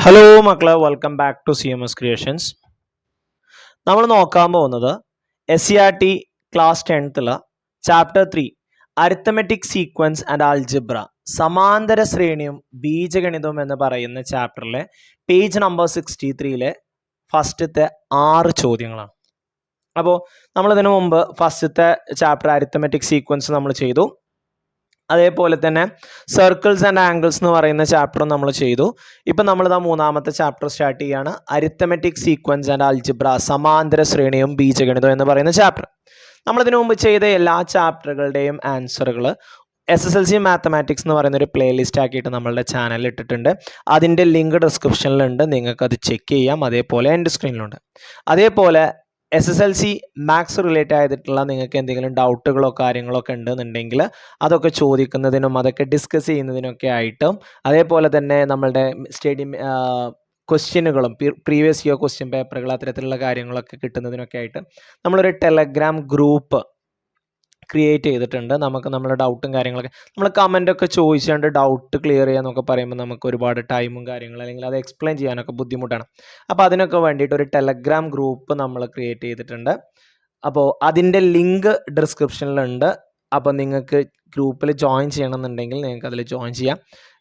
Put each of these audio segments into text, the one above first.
Hello മക്കളെ, welcome back to CMS creations. നമ്മൾ നോക്കാൻ പോകുന്നത് SCRT class 10th chapter 3 arithmetic sequence and algebra സമാന്തര ശ്രേണിയും ബീജഗണിതവും എന്ന് പറയുന്ന ചാപ്റ്ററിലെ പേജ് നമ്പർ 63 ഫസ്റ്റത്തെ 6 ചോദ്യങ്ങളാണ്. അപ്പോൾ നമ്മളിതിനു മുമ്പ് ഫസ്റ്റത്തെ ചാപ്റ്റർ അരിത്തമെറ്റിക് സീക്വൻസ് നമ്മൾ ചെയ്തു. അതേപോലെ തന്നെ സർക്കിൾസ് ആൻഡ് ആംഗിൾസ് എന്ന് പറയുന്ന ചാപ്റ്ററും നമ്മൾ ചെയ്തു. ഇപ്പം നമ്മളിതാ മൂന്നാമത്തെ ചാപ്റ്റർ സ്റ്റാർട്ട് ചെയ്യുകയാണ്, അരിത്തമെറ്റിക് സീക്വൻസ് ആൻഡ് ആൽജിബ്ര സമാന്തര ശ്രേണിയും ബീജഗണിതവും എന്ന് പറയുന്ന ചാപ്റ്റർ. നമ്മളിതിനു മുമ്പ് ചെയ്ത എല്ലാ ചാപ്റ്ററുകളുടെയും ആൻസറുകൾ SSLC മാത്തമാറ്റിക്സ് എന്ന് പറയുന്ന ഒരു പ്ലേലിസ്റ്റ് ആക്കിയിട്ട് നമ്മളുടെ ചാനലിൽ ഇട്ടിട്ടുണ്ട്. അതിൻ്റെ ലിങ്ക് ഡിസ്ക്രിപ്ഷനിലുണ്ട്, നിങ്ങൾക്കത് ചെക്ക് ചെയ്യാം. അതേപോലെ എൻ്റെ സ്ക്രീനിലുണ്ട്. അതേപോലെ SSLC മാത്സ് റിലേറ്റഡ് ആയിട്ടുള്ള നിങ്ങൾക്ക് എന്തെങ്കിലും ഡൗട്ടുകളോ കാര്യങ്ങളോ ഒക്കെ ഉണ്ടെന്നുണ്ടെങ്കിൽ അതൊക്കെ ചോദിക്കുന്നതിനും അതൊക്കെ ഡിസ്കസ് ചെയ്യുന്നതിനൊക്കെ ആയിട്ടും, അതേപോലെ തന്നെ നമ്മളുടെ സ്റ്റഡി ക്വസ്റ്റ്യനുകളും പ്രീവിയസ് ഇയർ ക്വസ്റ്റ്യൻ പേപ്പറുകൾ അത്തരത്തിലുള്ള കാര്യങ്ങളൊക്കെ കിട്ടുന്നതിനൊക്കെ ആയിട്ട് നമ്മളൊരു ടെലഗ്രാം ഗ്രൂപ്പ് ക്രിയേറ്റ് ചെയ്തിട്ടുണ്ട്. നമുക്ക് നമ്മുടെ ഡൗട്ടും കാര്യങ്ങളൊക്കെ നമ്മൾ കമൻ്റൊക്കെ ചോദിച്ചുകൊണ്ട് ഡൗട്ട് ക്ലിയർ ചെയ്യാന്നൊക്കെ പറയുമ്പോൾ നമുക്ക് ഒരുപാട് ടൈമും കാര്യങ്ങളും അല്ലെങ്കിൽ അത് എക്സ്പ്ലെയിൻ ചെയ്യാനൊക്കെ ബുദ്ധിമുട്ടാണ്. അപ്പോൾ അതിനൊക്കെ വേണ്ടിയിട്ട് ഒരു ടെലഗ്രാം ഗ്രൂപ്പ് നമ്മൾ ക്രിയേറ്റ് ചെയ്തിട്ടുണ്ട്. അപ്പോൾ അതിൻ്റെ ലിങ്ക് ഡിസ്ക്രിപ്ഷനിലുണ്ട്. അപ്പോൾ നിങ്ങൾക്ക് ഗ്രൂപ്പിൽ ജോയിൻ ചെയ്യണമെന്നുണ്ടെങ്കിൽ നിങ്ങൾക്ക് അതിൽ ജോയിൻ ചെയ്യാം.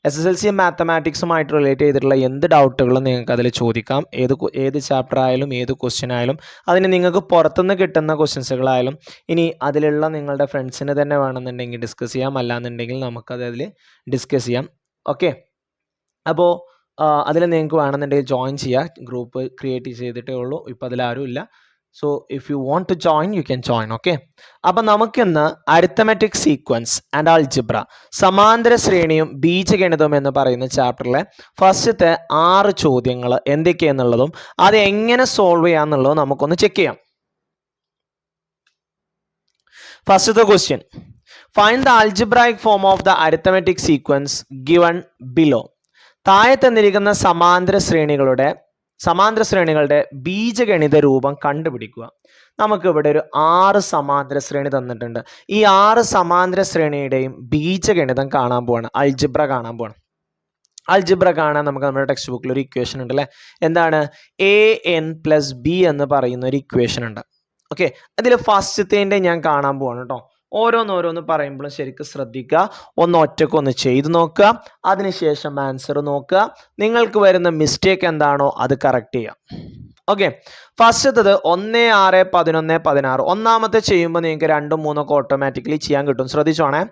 SSLC മാത്തമാറ്റിക്സുമായിട്ട് റിലേറ്റ് ചെയ്തിട്ടുള്ള എന്ത് ഡൗട്ടുകളും നിങ്ങൾക്ക് അതിൽ ചോദിക്കാം. ഏത് ചാപ്റ്റർ ആയാലും ഏത് ക്വസ്റ്റ്യൻ ആയാലും, അതിന് നിങ്ങൾക്ക് പുറത്തുനിന്ന് കിട്ടുന്ന ക്വസ്റ്റ്യൻസുകളായാലും, ഇനി അതിലുള്ള നിങ്ങളുടെ ഫ്രണ്ട്സിന് തന്നെ വേണമെന്നുണ്ടെങ്കിൽ ഡിസ്കസ് ചെയ്യാം, അല്ലാന്നുണ്ടെങ്കിൽ നമുക്കത് അതിൽ ഡിസ്കസ് ചെയ്യാം. ഓക്കെ, അപ്പോൾ അതിൽ നിങ്ങൾക്ക് വേണമെന്നുണ്ടെങ്കിൽ ജോയിൻ ചെയ്യാം. ഗ്രൂപ്പ് ക്രിയേറ്റ് ചെയ്തിട്ടേ ഉള്ളൂ, ഇപ്പോൾ അതിലാരും ഇല്ല. So if you want to join you can join. Okay, അപ്പം നമുക്കിന്ന് അരിത്തമെറ്റിക് സീക്വൻസ് ആൻഡ് ആൽജിബ്ര സമാന്തര ശ്രേണിയും ബീജഗണിതവും എന്ന് പറയുന്ന ചാപ്റ്ററിലെ ഫസ്റ്റത്തെ 6 ചോദ്യങ്ങൾ എന്തൊക്കെയാണെന്നുള്ളതും അത് എങ്ങനെ സോൾവ് ചെയ്യാന്നുള്ളതും നമുക്കൊന്ന് ചെക്ക് ചെയ്യാം. ഫസ്റ്റത്തെ question, find the algebraic form of the arithmetic sequence given below. താഴെ തന്നിരിക്കുന്ന സമാന്തര ശ്രേണികളുടെ ബീജഗണിത രൂപം കണ്ടുപിടിക്കുക. നമുക്ക് ഇവിടെ ഒരു 6 സമാന്തര ശ്രേണി തന്നിട്ടുണ്ട്. ഈ 6 സമാന്തര ശ്രേണിയുടെയും ബീജഗണിതം കാണാൻ പോവാണ്, അൽജിബ്ര കാണാൻ പോവാണ്. അൽജിബ്ര കാണാൻ നമുക്ക് നമ്മുടെ ടെക്സ്റ്റ് ബുക്കിൽ ഒരു ഇക്വേഷൻ ഉണ്ട് അല്ലേ? എന്താണ്? an+b എന്ന് പറയുന്ന ഒരു ഇക്വേഷൻ ഉണ്ട്. ഓക്കെ, അതിൽ ഫസ്റ്റത്തേൻ്റെ ഞാൻ കാണാൻ പോവാണ് കേട്ടോ. ഓരോന്നോരോന്ന് പറയുമ്പോഴും ശരിക്കും ശ്രദ്ധിക്കുക. ഒന്ന് ഒറ്റക്കൊന്ന് ചെയ്തു നോക്കുക, അതിനുശേഷം ആൻസർ നോക്കുക. നിങ്ങൾക്ക് വരുന്ന മിസ്റ്റേക്ക് എന്താണോ അത് കറക്റ്റ് ചെയ്യാം. ഓക്കെ, ഫസ്റ്റത്തത് 1, 6, 11, 16. ഒന്നാമത്തെ ചെയ്യുമ്പോൾ നിങ്ങൾക്ക് 2, 3 ഒക്കെ ഓട്ടോമാറ്റിക്കലി ചെയ്യാൻ കിട്ടും. ശ്രദ്ധിച്ചോണേ,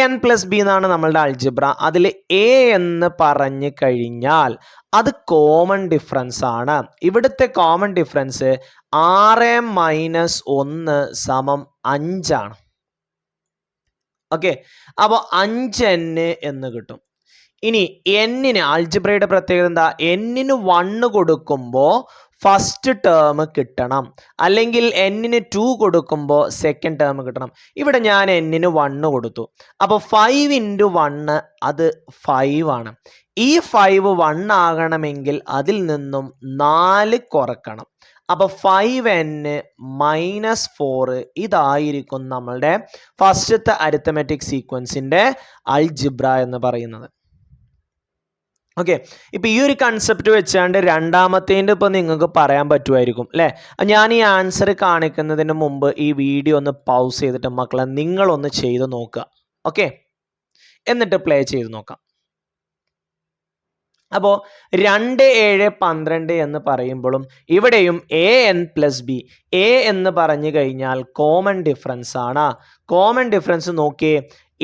an+b എന്നാണ് നമ്മളുടെ അൽജിബ്ര. അതിൽ a എന്ന് പറഞ്ഞു കഴിഞ്ഞാൽ അത് കോമൺ ഡിഫറൻസ് ആണ്. ഇവിടുത്തെ കോമൺ ഡിഫറൻസ് 6 - 1 = 5 ആണ്. ഓക്കെ, അപ്പോൾ 5n എന്ന് കിട്ടും. ഇനി n-ന് അൽജിബ്രയുടെ പ്രത്യേകത എന്താ? n-ന് 1 കൊടുക്കുമ്പോൾ ഫസ്റ്റ് ടേം കിട്ടണം, അല്ലെങ്കിൽ n-ന് 2 കൊടുക്കുമ്പോൾ സെക്കൻഡ് ടേം കിട്ടണം. ഇവിടെ ഞാൻ n-ന് 1 കൊടുത്തു, അപ്പോൾ 5 × 1 അത് 5 ആണ്. ഈ 5 1 ആകണമെങ്കിൽ അതിൽ നിന്നും 4 കുറക്കണം. അപ്പോൾ 5n - 4 ഇതായിരിക്കും നമ്മളുടെ ഫസ്റ്റത്തെ അരിത്തമെറ്റിക് സീക്വൻസിൻ്റെ അൽജിബ്ര എന്ന് പറയുന്നത്. ഓക്കെ, ഇപ്പം ഈ ഒരു കൺസെപ്റ്റ് വെച്ചാണ്ട് രണ്ടാമത്തേൻ്റെ ഇപ്പോൾ നിങ്ങൾക്ക് പറയാൻ പറ്റുമായിരിക്കും അല്ലേ? ഞാൻ ഈ ആൻസർ കാണിക്കുന്നതിന് മുമ്പ് ഈ വീഡിയോ ഒന്ന് പൗസ് ചെയ്തിട്ട് മക്കളെ നിങ്ങളൊന്ന് ചെയ്ത് നോക്കുക. ഓക്കെ, എന്നിട്ട് പ്ലേ ചെയ്ത് നോക്കാം. അപ്പോൾ 2, 7, 12 എന്ന് പറയുമ്പോഴും ഇവിടെയും an+b. a എന്ന് പറഞ്ഞു കഴിഞ്ഞാൽ കോമൺ ഡിഫറൻസ് ആണ്. കോമൺ ഡിഫറൻസ് നോക്കിയേ,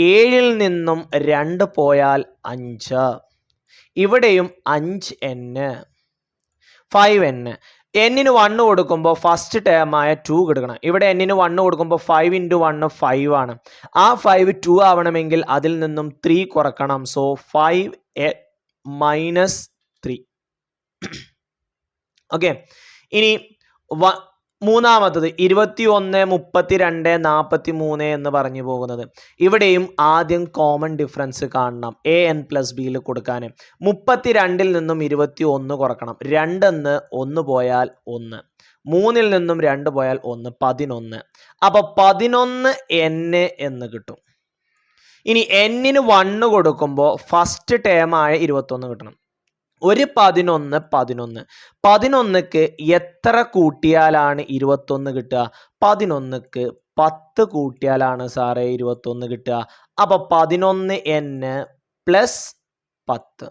7-ൽ നിന്നും 2 പോയാൽ 5. ഇവിടെയും 5n, 5n. n-ന് 1 കൊടുക്കുമ്പോൾ ഫസ്റ്റ് ടേമായ 2 കൊടുക്കണം. ഇവിടെ n-ന് 1 കൊടുക്കുമ്പോൾ 5 × 1 5 ആണ്. ആ 5 2 ആവണമെങ്കിൽ അതിൽ നിന്നും 3 കുറക്കണം. സോ 5 - 3. ഓക്കെ, ഇനി മൂന്നാമത്തത് 21, 32, 43 എന്ന് പറഞ്ഞു പോകുന്നത്. ഇവിടെയും ആദ്യം കോമൺ ഡിഫറൻസ് കാണണം an+bയിൽ കൊടുക്കാൻ. 32-ൽ നിന്നും 21 കുറക്കണം. 2 1 പോയാൽ 1, 3-ൽ നിന്നും 2 പോയാൽ 1, 11. അപ്പോൾ 11n എന്ന് കിട്ടും. ഇനി n-ന് 1 കൊടുക്കുമ്പോൾ ഫസ്റ്റ് ടേമായ 21 കിട്ടണം. ഒരു 11 11ക്ക് എത്ര കൂട്ടിയാലാണ് 21 കിട്ടുക? 11ക്ക് 10 കൂട്ടിയാലാണ് സാറേ 21 കിട്ടുക. അപ്പൊ 11n പ്ലസ് 10.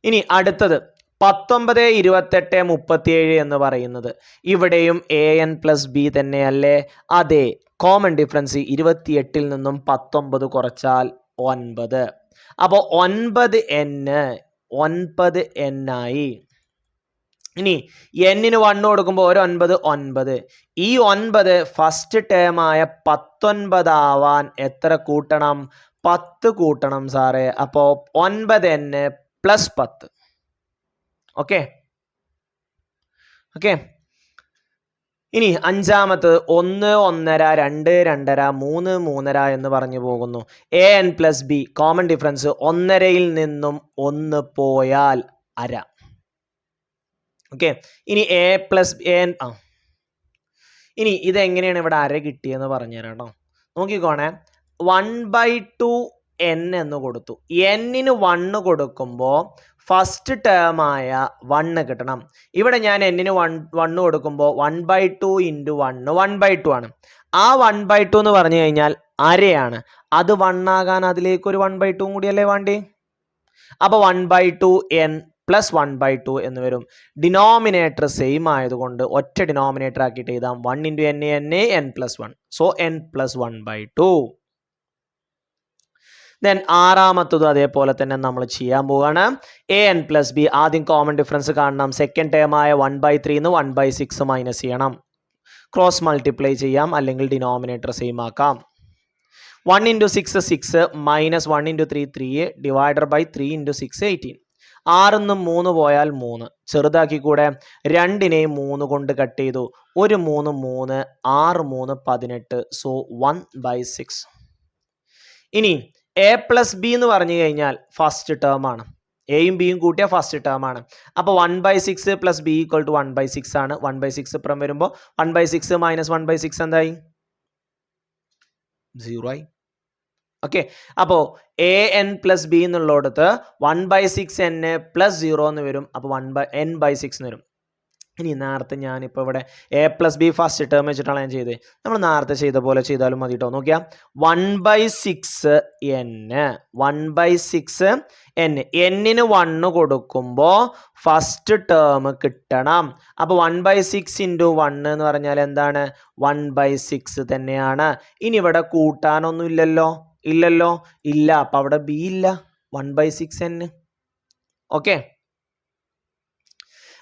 ഇനി അടുത്തത് 19, 28, 37 എന്ന് പറയുന്നത് ഇവിടെയും an പ്ലസ് ബി തന്നെയല്ലേ? അതെ. കോമൺ ഡിഫറൻസ് 28ൽ നിന്നും 19 കുറച്ചാൽ 9. അപ്പോൾ 9n ആയി. ഇനി n-ന് 1 കൊടുക്കുമ്പോൾ ഒരു 9. ഈ 9 ഫസ്റ്റ് ടേമായ 19 ആവാൻ എത്ര കൂട്ടണം? 10 കൂട്ടണം സാറേ. അപ്പോൾ 9n പ്ലസ് 10. ഓക്കെ. ഇനി അഞ്ചാമത്തത് 1 1.5 2 2.5 3 3.5 എന്ന് പറഞ്ഞു പോകുന്നു. an plus B common difference 1.5ൽ നിന്നും 1 പോയാൽ അര. ഓക്കെ. ഇനി a പ്ലസ് ഇനി ഇതെങ്ങനെയാണ് ഇവിടെ അര കിട്ടിയെന്ന് പറഞ്ഞുതരാം കേട്ടോ. നോക്കിക്കോണേ. 1/2 n എന്ന് കൊടുത്തു. n-ന് 1 കൊടുക്കുമ്പോൾ ഫസ്റ്റ് ടേമായ 1 കിട്ടണം. ഇവിടെ ഞാൻ n-ന് 1 കൊടുക്കുമ്പോൾ 1/2 × 1 1/2 ആണ്. ആ 1/2 എന്ന് പറഞ്ഞു കഴിഞ്ഞാൽ അരയാണ്. അത് 1 ആകാൻ അതിലേക്ക് ഒരു 1/2 കൂടിയല്ലേ വേണ്ടി? അപ്പോൾ 1/2 n പ്ലസ് 1/2 എന്ന് വരും. ഡിനോമിനേറ്റർ സെയിം ആയതുകൊണ്ട് ഒറ്റ ഡിനോമിനേറ്റർ ആക്കിയിട്ട് എഴുതാം. 1 × n plus 1. So n plus 1/2. Then ആറാമത്തതും അതേപോലെ തന്നെ നമ്മൾ ചെയ്യാൻ പോവുകയാണ്. an പ്ലസ് ബി ആദ്യം കോമൺ ഡിഫറൻസ് കാണണം. സെക്കൻഡ് ടേമായ 1/3 ന്ന് 1/6 മൈനസ് ചെയ്യണം. ക്രോസ് മൾട്ടിപ്ലൈ ചെയ്യാം, അല്ലെങ്കിൽ ഡിനോമിനേറ്റർ സെയിം ആക്കാം. 1 × 6 6 മൈനസ് 1 × 3 3 ഡിവൈഡർ ബൈ 3 × 6 18. 6-ന്ന് 3 പോയാൽ 3. ചെറുതാക്കി കൂടെ 2-നെയും 3 കൊണ്ട് കട്ട് ചെയ്തു. ഒരു 3 3 6 3 18. സോ 1/6. ഇനി a പ്ലസ് ബി എന്ന് പറഞ്ഞു കഴിഞ്ഞാൽ ഫസ്റ്റ് ടേം ആണ്. എയും ബിയും കൂട്ടിയ ഫസ്റ്റ് ടേം ആണ്. അപ്പോൾ 1/6 പ്ലസ് ബി ഈക്വൽ ടു 1/6 ആണ്. 1/6 ഇപ്പുറം വരുമ്പോൾ 1/6 മൈനസ് 1/6 എന്തായി? 0 ആയി. ഓക്കെ. അപ്പോൾ an പ്ലസ് ബി എന്നുള്ളിടത്ത് 1/6n പ്ലസ് 0 എന്ന് വരും. അപ്പോൾ n/6 എന്ന് വരും. ഇനി നേരത്തെ ഞാനിപ്പോൾ ഇവിടെ a plus B first term വെച്ചിട്ടാണ് ഞാൻ ചെയ്തത്. നമ്മൾ നേരത്തെ ചെയ്ത പോലെ ചെയ്താലും മതി കേട്ടോ. നോക്കിയാൽ 1/6n 1/6n n-ന് 1 കൊടുക്കുമ്പോൾ ഫസ്റ്റ് ടേം കിട്ടണം. അപ്പോൾ 1/6 × 1 എന്ന് പറഞ്ഞാൽ എന്താണ്? 1/6 തന്നെയാണ്. ഇനി ഇവിടെ കൂട്ടാനൊന്നും ഇല്ലല്ലോ. ഇല്ല. അപ്പം അവിടെ ബി ഇല്ല. 1/6n. ഓക്കെ.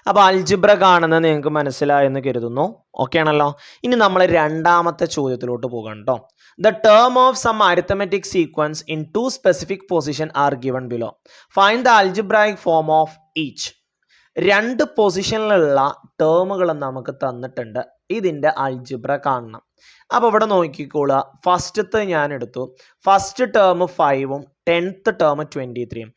അപ്പോൾ അൽജിബ്ര കാണുന്നത് നിങ്ങൾക്ക് മനസ്സിലായെന്ന് കരുതുന്നു. ഓക്കെ ആണല്ലോ. ഇനി നമ്മൾ രണ്ടാമത്തെ ചോദ്യത്തിലോട്ട് പോകാം കേട്ടോ. The term of some arithmetic sequence in 2 specific position are given below. Find the algebraic form of each. 2 പൊസിഷനിലുള്ള ടേമുകൾ നമുക്ക് തന്നിട്ടുണ്ട്. ഇതിൻ്റെ അൽജിബ്ര കാണണം. അപ്പോൾ ഇവിടെ നോക്കിക്കോളുക. ഫസ്റ്റത്തെ ഞാൻ എടുത്തു. ഫസ്റ്റ് ടേം 5-ഉം 10th ടേം 23-ഉം.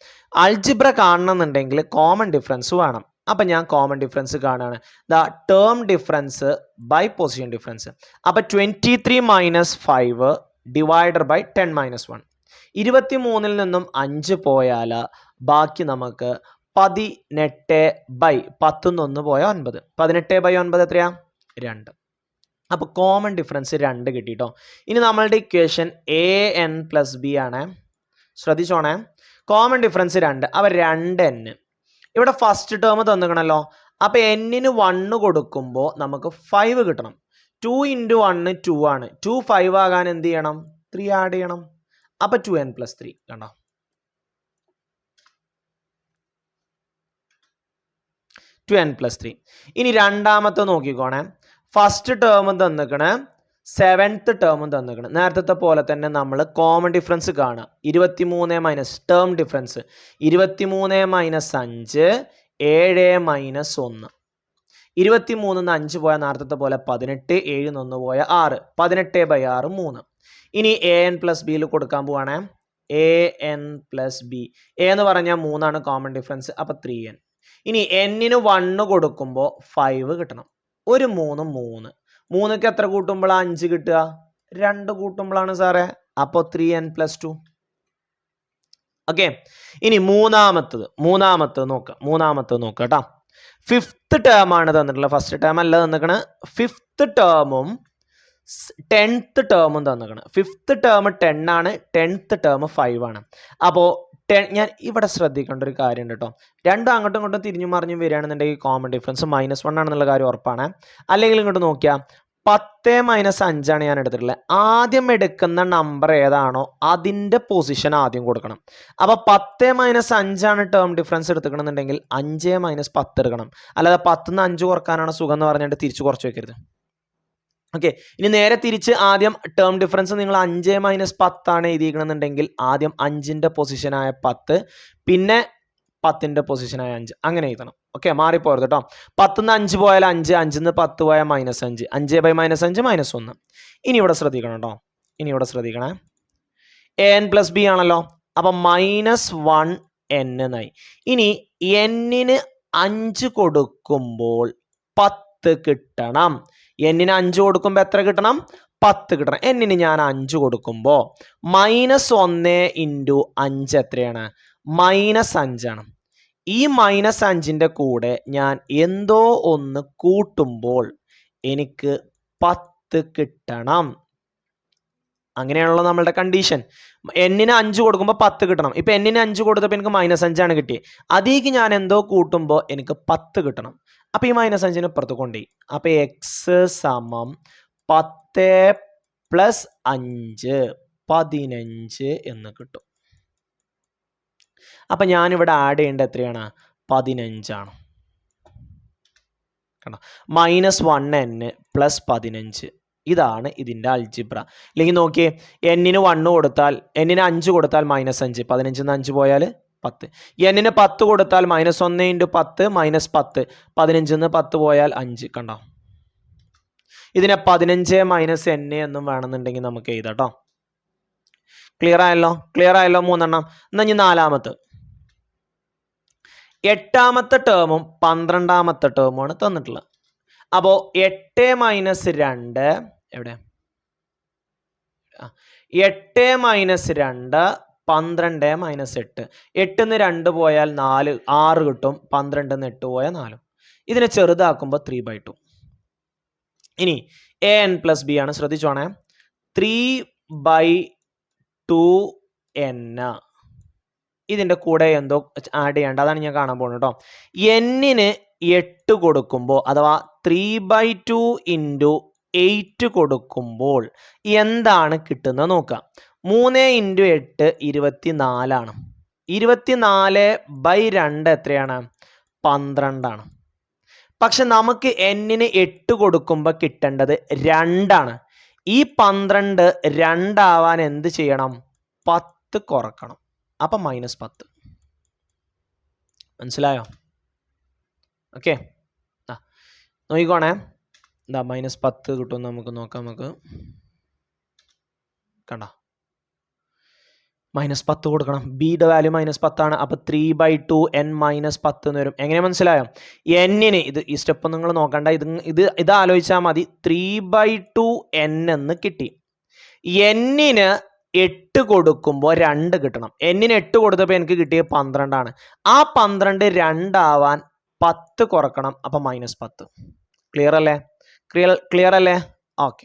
അൽജിബ്ര കാണണമെന്നുണ്ടെങ്കിൽ കോമൺ ഡിഫറൻസ് വേണം. അപ്പം ഞാൻ കോമൺ ഡിഫറൻസ് കാണുകയാണ്. The term difference by position difference. അപ്പം 23 - 5 ഡിവൈഡർ ബൈ 10 - 1. 23-ൽ നിന്നും 5 പോയാൽ ബാക്കി നമുക്ക് 18/10 പോയാൽ 9. 18/9 എത്രയാ? 2. അപ്പോൾ കോമൺ ഡിഫറൻസ് 2 കിട്ടിട്ടോ. ഇനി നമ്മളുടെ ഇക്വേഷൻ an പ്ലസ് ബി ആണ്. ശ്രദ്ധിച്ചോണേ. Common difference 2. അപ്പോൾ 2n. ഇവിടെ ഫസ്റ്റ് ടേം തന്നിക്കണല്ലോ. അപ്പോൾ n-ന് 1 കൊടുക്കുമ്പോൾ നമുക്ക് 5 കിട്ടണം. 2 × 1 2 ആണ്. 2 5 ആകാൻ എന്ത് ചെയ്യണം? 3 ആഡ് ചെയ്യണം. അപ്പോൾ 2n പ്ലസ് 3 കണ്ടോ. 2n plus 3. ഇനി രണ്ടാമത്തെ നോക്കിക്കോണേ. ഫസ്റ്റ് ടേം തന്നിക്കണേ, 7th ടേം തന്നിക്കണേ. നേരത്തെ പോലെ തന്നെ നമ്മൾ കോമൺ ഡിഫറൻസ് കാണുക. 23 മൈനസ് ടേം ഡിഫറൻസ് 23 - 5 7 - 1. 23-ന്ന് 5 പോയാൽ നേരത്തെ പോലെ 18. 7-ന്ന് 1 പോയാൽ 6. 18/6 3. ഇനി an പ്ലസ് ബിയിൽ കൊടുക്കാൻ പോവാണേ. an plus B. a എന്ന് പറഞ്ഞാൽ 3 ആണ് കോമൺ ഡിഫറൻസ്. അപ്പോൾ 3n. ഇനി n-ന് 1 കൊടുക്കുമ്പോൾ 5 കിട്ടണം. ഒരു 3 3. 3ക്ക് എത്ര കൂട്ടുമ്പോഴാണ് 5 കിട്ടുക? 2 കൂട്ടുമ്പോഴാണ് സാറേ. അപ്പോൾ 3n പ്ലസ് 2. ഓക്കെ, ഇനി മൂന്നാമത്തത് നോക്കാം കേട്ടോ. ഫിഫ്ത്ത് ടേം ആണ് തന്നിട്ടുള്ളത്, ഫസ്റ്റ് ടേം അല്ല തന്നിക്കണ. ഫിഫ്ത്ത് ടേമും 10th ടേമും തന്നിക്കണ. ഫിഫ്ത്ത് ടേം 10 ആണ്, 10th ടേം 5 ആണ്. അപ്പോൾ ഞാൻ ഇവിടെ ശ്രദ്ധിക്കേണ്ട ഒരു കാര്യം ഉണ്ട് കേട്ടോ. രണ്ടും അങ്ങോട്ടും ഇങ്ങോട്ടും തിരിഞ്ഞു മറിഞ്ഞും വരികയാണെന്നുണ്ടെങ്കിൽ കോമൺ ഡിഫറൻസ് -1 ആണെന്നുള്ള കാര്യം ഉറപ്പാണ്. അല്ലെങ്കിൽ ഇങ്ങോട്ട് നോക്കിയാൽ 10 - 5 ആണ് ഞാൻ എടുത്തിട്ടുള്ളത്. ആദ്യം എടുക്കുന്ന നമ്പർ ഏതാണോ അതിൻ്റെ പൊസിഷൻ ആദ്യം കൊടുക്കണം. അപ്പോൾ 10 - 5 ആണ് ടേം ഡിഫറൻസ് എടുത്തുക്കണമെന്നുണ്ടെങ്കിൽ 5 - 10 എടുക്കണം. അല്ലാതെ 10 - 5 കുറക്കാനാണ് സുഖം എന്ന് പറഞ്ഞിട്ട് തിരിച്ച് കുറച്ച് വെക്കരുത്. ഓക്കെ, ഇനി നേരെ തിരിച്ച് ആദ്യം ടേം ഡിഫറൻസ് നിങ്ങൾ 5 - 10 ആണ് എഴുതിയിരിക്കണമെന്നുണ്ടെങ്കിൽ ആദ്യം 5ൻ്റെ പൊസിഷനായ 10, പിന്നെ 10ൻ്റെ പൊസിഷനായ 5, അങ്ങനെ എഴുതണം. ഓക്കെ, മാറിപ്പോരുത് കേട്ടോ. 10 - 5 പോയാൽ 5, 5 - 10 പോയാൽ -5, 5/-5 -1. ഇനി ഇവിടെ ശ്രദ്ധിക്കണം കേട്ടോ, ശ്രദ്ധിക്കണേ. an + b ആണല്ലോ, അപ്പം -1n എന്നായി. ഇനി n-ന് 5 കൊടുക്കുമ്പോൾ 10 കിട്ടണം. n-ന് 5 കൊടുക്കുമ്പോൾ എത്ര കിട്ടണം? 10 കിട്ടണം. n-ന് ഞാൻ 5 കൊടുക്കുമ്പോൾ -1 × 5 എത്രയാണ്? -5 ആണ്. ഈ -5ൻ്റെ കൂടെ ഞാൻ എന്തോ ഒന്ന് കൂട്ടുമ്പോൾ എനിക്ക് 10 കിട്ടണം. അങ്ങനെയാണല്ലോ നമ്മളുടെ കണ്ടീഷൻ. n-ന് 5 കൊടുക്കുമ്പോൾ 10 കിട്ടണം. ഇപ്പം n-ന് 5 കൊടുത്തപ്പോൾ എനിക്ക് -5 ആണ് കിട്ടിയത്. അതിലേക്ക് ഞാൻ എന്തോ കൂട്ടുമ്പോൾ എനിക്ക് 10 കിട്ടണം. അപ്പോൾ ഈ -5ന് ഇപ്പുറത്ത് കൊണ്ടുപോയി. അപ്പോൾ x = 10 + 5 15 എന്ന് കിട്ടും. അപ്പം ഞാനിവിടെ ആഡ് ചെയ്യേണ്ടത് എത്രയാണ്? 15 ആണ്. കണ്ടോ, -1n + 15. ഇതാണ് ഇതിൻ്റെ അൽജിബ്ര. അല്ലെങ്കിൽ നോക്കിയേ, n-ന് 1 കൊടുത്താൽ, n-ന് 5 കൊടുത്താൽ -5, 15 - 5 പോയാൽ 10. n-ന് 10 കൊടുത്താൽ -1 × 10 -10, 15 - 10 പോയാൽ 5. കണ്ടോ, ഇതിനെ 15 - n എന്നും വേണമെന്നുണ്ടെങ്കിൽ നമുക്ക് എഴുതാം കേട്ടോ. ക്ലിയർ ആയല്ലോ? 3 എണ്ണം. എന്നാൽ ഇനി 4ാമത്തെ 8ാമത്തെ ടേമും 12ാമത്തെ ടേമുമാണ് തന്നിട്ടുള്ളത്. അപ്പോൾ 8 - 2 എവിടെ? 8 - 2 12 - 8. 8-ന്ന് 2 പോയാൽ 6 കിട്ടും. 12-ന്ന് 8 പോയാൽ 4. ഇതിനെ ചെറുതാക്കുമ്പോൾ 3/2. ഇനി an + b ആണ്, ശ്രദ്ധിച്ചോണേ. 3/2n. ഇതിൻ്റെ കൂടെ എന്തോ ആഡ് ചെയ്യേണ്ട, അതാണ് ഞാൻ കാണാൻ പോകുന്നത് കേട്ടോ. n-ന് 8 കൊടുക്കുമ്പോൾ, അഥവാ 3/2 × 8 കൊടുക്കുമ്പോൾ എന്താണ് കിട്ടുന്നത് നോക്കാം. 3 × 8 24 ആണ്. 24/2 എത്രയാണ്? 12 ആണ്. പക്ഷെ നമുക്ക് n-ന് 8 കൊടുക്കുമ്പോൾ കിട്ടേണ്ടത് 2 ആണ്. ഈ 12 2 ആവാൻ എന്ത് ചെയ്യണം? 10 കുറക്കണം. അപ്പം -10. മനസ്സിലായോ? ഓക്കെ, നോക്കിക്കോണേ. എന്താ -10 കിട്ടും നമുക്ക് നോക്കാം. കണ്ടോ, -10 കൊടുക്കണം. ബിയുടെ വാല്യൂ -10 ആണ്. അപ്പോൾ 3/2n -10 എന്ന് വരും. എങ്ങനെ മനസ്സിലായോ? n-ന് ഈ സ്റ്റെപ്പ് നിങ്ങൾ നോക്കണ്ട, ഇത് ആലോചിച്ചാൽ മതി. 3/2n എന്ന് കിട്ടി. n-ന് 8 കൊടുക്കുമ്പോൾ 2 കിട്ടണം. n-ന് 8 കൊടുത്തപ്പോൾ എനിക്ക് കിട്ടിയത് 12 ആണ്. ആ 12 2 ആവാൻ 10 കുറക്കണം. അപ്പം -10. ക്ലിയർ അല്ലേ? ഓക്കെ,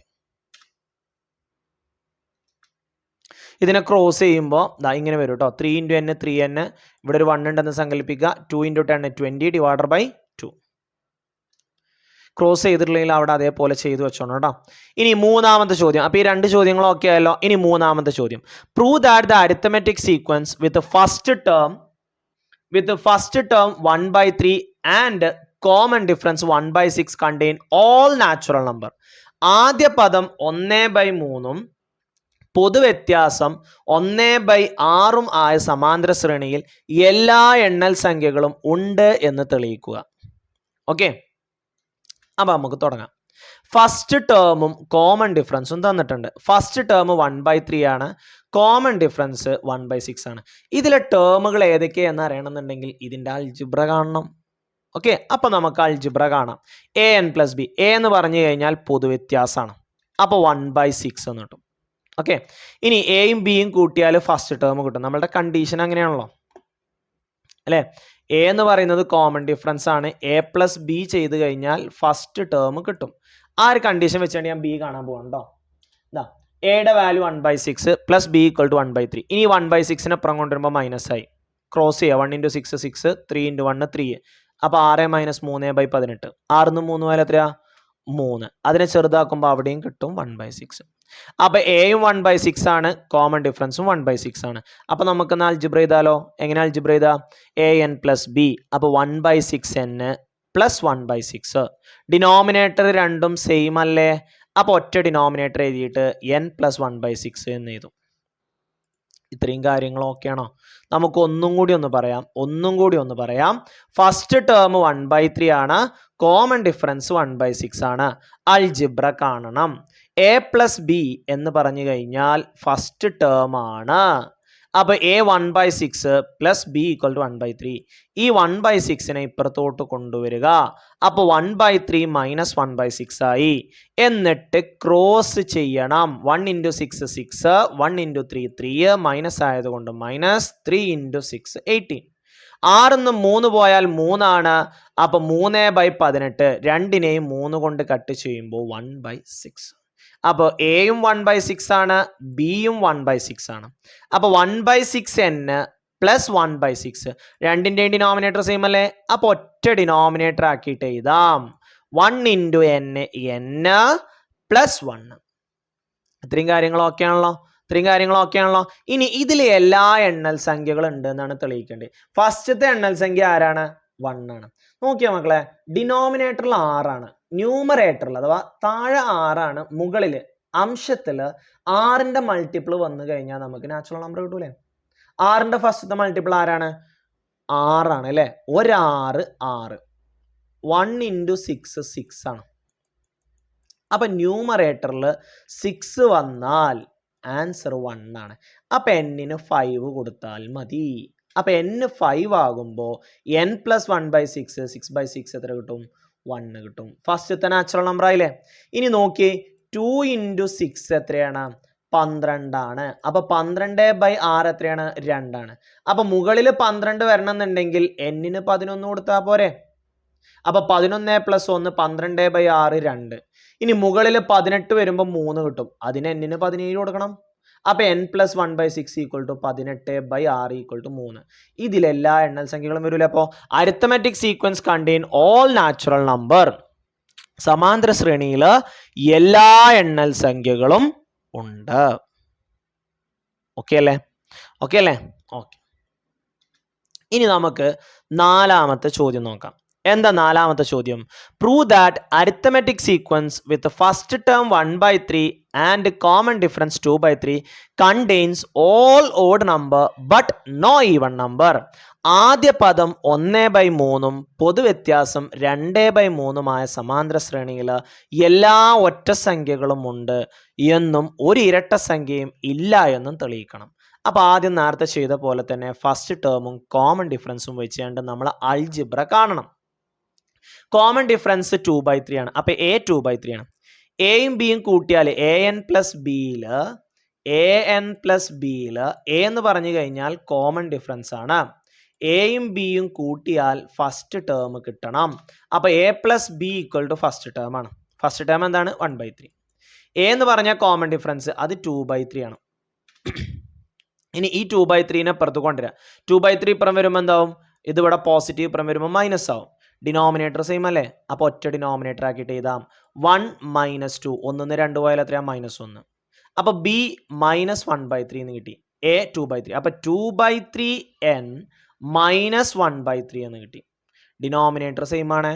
ഇതിനെ ക്രോസ് ചെയ്യുമ്പോൾ ഇങ്ങനെ വരും കേട്ടോ. 3 × n 3n. ഇവിടെ ഒരു 1 ഉണ്ടെന്ന് സങ്കല്പിക്കുക. 2 × 10 20/2. ക്രോസ് ചെയ്തിട്ടില്ലെങ്കിൽ അവിടെ അതേപോലെ ചെയ്തു വെച്ചോണം കേട്ടോ. ഇനി 3ാമത്തെ ചോദ്യം. അപ്പോൾ ഈ 2 ചോദ്യങ്ങളും ഓക്കെ ആയല്ലോ. ഇനി 3ാമത്തെ ചോദ്യം. Prove that the arithmetic sequence with first term 1/3 and common difference 1/6 contain all natural number. ആദ്യ പദം 1/3-ഉം പൊതുവ്യത്യാസം 1/6-ഉം ആയ സമാന്തര ശ്രേണിയിൽ എല്ലാ എണ്ണൽ സംഖ്യകളും ഉണ്ട് എന്ന് തെളിയിക്കുക. ഓക്കെ, അപ്പം നമുക്ക് തുടങ്ങാം. ഫസ്റ്റ് ടേമും കോമൺ ഡിഫറൻസും തന്നിട്ടുണ്ട്. ഫസ്റ്റ് ടേം 1/3 ആണ്, കോമൺ ഡിഫറൻസ് 1/6 ആണ്. ഇതിലെ ടേമുകൾ ഏതൊക്കെയെന്ന് അറിയണമെന്നുണ്ടെങ്കിൽ ഇതിൻ്റെ അൽജിബ്ര കാണണം. ഓക്കെ, അപ്പം നമുക്ക് അൽജിബ്ര കാണാം. an + b. a എന്ന് പറഞ്ഞു കഴിഞ്ഞാൽ പൊതുവ്യത്യാസമാണ്. അപ്പോൾ 1/6 എന്ന് കിട്ടും. ഓക്കെ. ഇനി എയും ബിയും കൂട്ടിയാൽ ഫസ്റ്റ് ടേം കിട്ടും. നമ്മളുടെ കണ്ടീഷൻ അങ്ങനെയാണല്ലോ അല്ലേ. എ എന്ന് പറയുന്നത് കോമൺ ഡിഫറൻസ് ആണ്. എ പ്ലസ് ബി ചെയ്ത് കഴിഞ്ഞാൽ ഫസ്റ്റ് ടേം കിട്ടും. ആ ഒരു കണ്ടീഷൻ വെച്ചാണ് ഞാൻ ബി കാണാൻ പോകണ്ടോ. ഇതാ എയുടെ value 1/6 plus B equal to 1/3. ഇനി 1/6 അപ്പുറം കൊണ്ടുവരുമ്പോൾ മൈനസ് ആയി. ക്രോസ് ചെയ്യുക. 1 × 6 6, 3 × 1 3. അപ്പോൾ 6 - 3/18. 6 3 പോയാൽ എത്രയാ 3. അതിനെ ചെറുതാക്കുമ്പോൾ അവിടെയും കിട്ടും 1/6. അപ്പോൾ എയും 1/6 ആണ്, കോമൺ ഡിഫറൻസും 1/6 ആണ്. അപ്പോൾ നമുക്ക് അൽജിബ്ര ചെയ്താലോ. എങ്ങനെ അൽജിബ്ര ചെയ്താ? an plus B. അപ്പോൾ 1/6n പ്ലസ് 1/6. ഡിനോമിനേറ്റർ രണ്ടും സെയിം അല്ലേ. അപ്പോൾ ഒറ്റ ഡിനോമിനേറ്റർ എഴുതിയിട്ട് n പ്ലസ് 1/6 എന്ന് എഴുതും. ഇത്രയും കാര്യങ്ങൾ ഓക്കെയാണോ? നമുക്ക് ഒന്നും കൂടി ഒന്ന് പറയാം. ഫസ്റ്റ് ടേം 1/3 ആണ്, കോമൺ ഡിഫറൻസ് 1/6 ആണ്. അൽജിബ്ര കാണണം. എ പ്ലസ് ബി എന്ന് പറഞ്ഞു കഴിഞ്ഞാൽ ഫസ്റ്റ് ടേം ആണ്. അപ്പോൾ A 1/6 plus B equal to 1/3. ഈ 1/6നെ ഇപ്പുറത്തോട്ട് കൊണ്ടുവരിക. അപ്പോൾ 1/3 മൈനസ് 1/6 ആയി. എന്നിട്ട് ക്രോസ് ചെയ്യണം. 1 × 6 6, 1 × 3 3, മൈനസ് ആയതുകൊണ്ട് മൈനസ്. 3 × 6 18. 6 ന്ന് 3 പോയാൽ 3 ആണ്. അപ്പോൾ 3/18. രണ്ടിനെയും 3 കൊണ്ട് കട്ട് ചെയ്യുമ്പോൾ 1/6. അപ്പോൾ എയും 1/6 ആണ്, ബിയും 1/6 ആണ്. അപ്പോൾ 1/6n പ്ലസ് 1/6 രണ്ടിൻ്റെയും ഡിനോമിനേറ്റർ സെയിം അല്ലേ. അപ്പോൾ ഒറ്റ ഡിനോമിനേറ്റർ ആക്കിയിട്ട് എഴുതാം. 1 × n പ്ലസ് 1. ഇത്രയും കാര്യങ്ങൾ ഓക്കെ ആണല്ലോ. ഇനി ഇതിൽ എല്ലാ എണ്ണൽ സംഖ്യകളും ഉണ്ട് എന്നാണ് തെളിയിക്കേണ്ടത്. ഫസ്റ്റത്തെ എണ്ണൽ സംഖ്യ ആരാണ്? 1 ആണ്. നോക്കിയാ മക്കളെ, ഡിനോമിനേറ്ററിൽ 6 ആണ്, ന്യൂമറേറ്ററിൽ അഥവാ താഴെ 6 ആണ്, മുകളിൽ അംശത്തിൽ 6ന്റെ മൾട്ടിപ്പിൾ വന്നു കഴിഞ്ഞാൽ നമുക്ക് നാച്ചുറൽ നമ്പർ കിട്ടൂലേ. 6ന്റെ ഫസ്റ്റത്തെ മൾട്ടിപ്പിൾ ആരാണ്? 6 ആണ് അല്ലേ. 1 6 6. 1 × 6 6 ആണ്. അപ്പൊ ന്യൂമറേറ്ററിൽ 6 വന്നാൽ ആൻസർ 1 ആണ്. അപ്പൊ n-ന് 5 കൊടുത്താൽ മതി. അപ്പൊ n 5 ആകുമ്പോൾ n പ്ലസ് 1/6 6/6 എത്ര കിട്ടും? 1 കിട്ടും. ഫസ്റ്റത്തെ നാച്ചുറൽ നമ്പർ ആയില്ലേ. ഇനി നോക്കി 2 × 6 എത്രയാണ്? 12 ആണ്. അപ്പൊ 12/6 എത്രയാണ്? 2 ആണ്. അപ്പൊ മുകളിൽ 12 വരണം എന്നുണ്ടെങ്കിൽ n-ന് 11 കൊടുത്താൽ പോരെ. അപ്പൊ 11 + 1 12/6 2. ഇനി മുകളിൽ 18 വരുമ്പോൾ 3 കിട്ടും. അതിന് n-ന് 17 കൊടുക്കണം. അപ്പൊ n plus 1/6 equal to 18/6 equal to 3. ഇതിലെല്ലാ എണ്ണൽ സംഖ്യകളും വരൂലേ. അപ്പോൾ arithmetic sequence contain all natural number. സമാന്തര ശ്രേണിയിൽ എല്ലാ എണ്ണൽ സംഖ്യകളും ഉണ്ട്. ഓക്കെ അല്ലേ. ഓക്കെ. ഇനി നമുക്ക് നാലാമത്തെ ചോദ്യം നോക്കാം. എന്താ നാലാമത്തെ ചോദ്യം? Prove that arithmetic sequence with first term 1/3 and common difference 2/3 contains all odd number but no even number. ആദ്യ പദം 1/3 പൊതുവ്യത്യാസം 2/3 സമാന്തര ശ്രേണിയിൽ എല്ലാ ഒറ്റ സംഖ്യകളും ഉണ്ട് എന്നും ഒരു ഇരട്ട സംഖ്യയും ഇല്ല എന്നും തെളിയിക്കണം. അപ്പോൾ ആദ്യം നേരത്തെ ചെയ്ത പോലെ തന്നെ ഫസ്റ്റ് ടേമും കോമൺ ഡിഫറൻസും വെച്ചുകൊണ്ട് നമ്മൾ അൽജിബ്ര കാണണം. കോമൺ ഡിഫറൻസ് 2/3 ആണ്. അപ്പൊ എ 2/3 ആണ്. എയും ബിയും കൂട്ടിയാൽ an പ്ലസ് ബിയിൽ എ എന്ന് പറഞ്ഞു കഴിഞ്ഞാൽ കോമൺ ഡിഫറൻസ് ആണ്. എയും ബിയും കൂട്ടിയാൽ ഫസ്റ്റ് ടേം കിട്ടണം. അപ്പൊ A plus B equal to first term ആണ്. ഫസ്റ്റ് ടേം എന്താണ്? 1/3. എ എന്ന് പറഞ്ഞാൽ കോമൺ ഡിഫറൻസ്, അത് 2/3 ആണ്. ഇനി ഈ 2/3നെ പുറത്ത് കൊണ്ടുവരാം. 2/3 ഇപ്പുറം വരുമ്പോൾ എന്താവും? ഇതിവിടെ പോസിറ്റീവ് ഇപ്പുറം വരുമ്പോൾ മൈനസ് ആവും. ഡിനോമിനേറ്റർ സെയിം അല്ലേ. അപ്പോൾ ഒറ്റ ഡിനോമിനേറ്റർ ആക്കിയിട്ട് എഴുതാം. 1 - 2. 1 ന്ന് 2 പോയാൽ എത്രയാ? -1. അപ്പോൾ ബി -1/3 എന്ന് കിട്ടി. എ 2/3. അപ്പോൾ 2/3n -1/3 എന്ന് കിട്ടി. ഡിനോമിനേറ്റർ സെയിം ആണ്.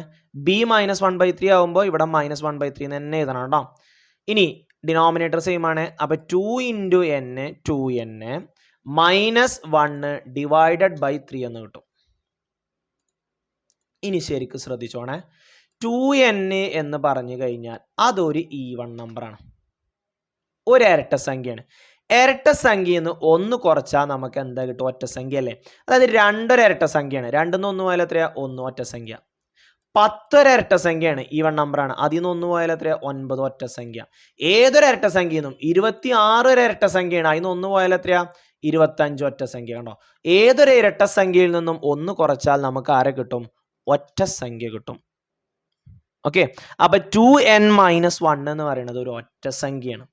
ബി -1/3 ആകുമ്പോൾ ഇവിടെ -1/3 തന്നെ എഴുതണം കേട്ടോ. ഇനി ഡിനോമിനേറ്റർ സെയിം ആണ്. അപ്പോൾ 2 × n 2n -1 ഡിവൈഡഡ് ബൈ 3 എന്ന് കിട്ടും. ഇനി ശരിക്കും ശ്രദ്ധിച്ചോണേ. 2n എന്ന് പറഞ്ഞു കഴിഞ്ഞാൽ അതൊരു ഈവൺ നമ്പറാണ്, ഒരു ഇരട്ട സംഖ്യയാണ്. ഇരട്ട സംഖ്യയിൽ നിന്ന് 1 കുറച്ചാൽ നമുക്ക് എന്താ കിട്ടും? ഒറ്റ സംഖ്യ അല്ലേ. അതായത് 2 ഒരു ഇരട്ട സംഖ്യയാണ്. 2 ന്ന് 1 പോയാൽ എത്രയാ? 1 ഒറ്റ സംഖ്യ. 10 ഒരു ഇരട്ട സംഖ്യയാണ്, ഈവൺ നമ്പറാണ്. അതിൽ നിന്ന് 1 പോയാൽ എത്രയാ? 9 ഒറ്റ സംഖ്യ. ഏതൊരു ഇരട്ട സംഖ്യയെന്നും 26 ഒരു ഇരട്ട സംഖ്യയാണ്, അതിൽ നിന്ന് 1 പോയാൽ എത്രയാ? 25 ഒറ്റ സംഖ്യ. കണ്ടോ, ഏതൊരു ഇരട്ട സംഖ്യയിൽ നിന്നും 1 കുറച്ചാൽ നമുക്ക് ആരെ കിട്ടും? ഒറ്റ സംഖ്യ കിട്ടും. ഓക്കെ, അപ്പൊ 2n-1 എന്ന് പറയുന്നത് ഒരു ഒറ്റ സംഖ്യയാണ്.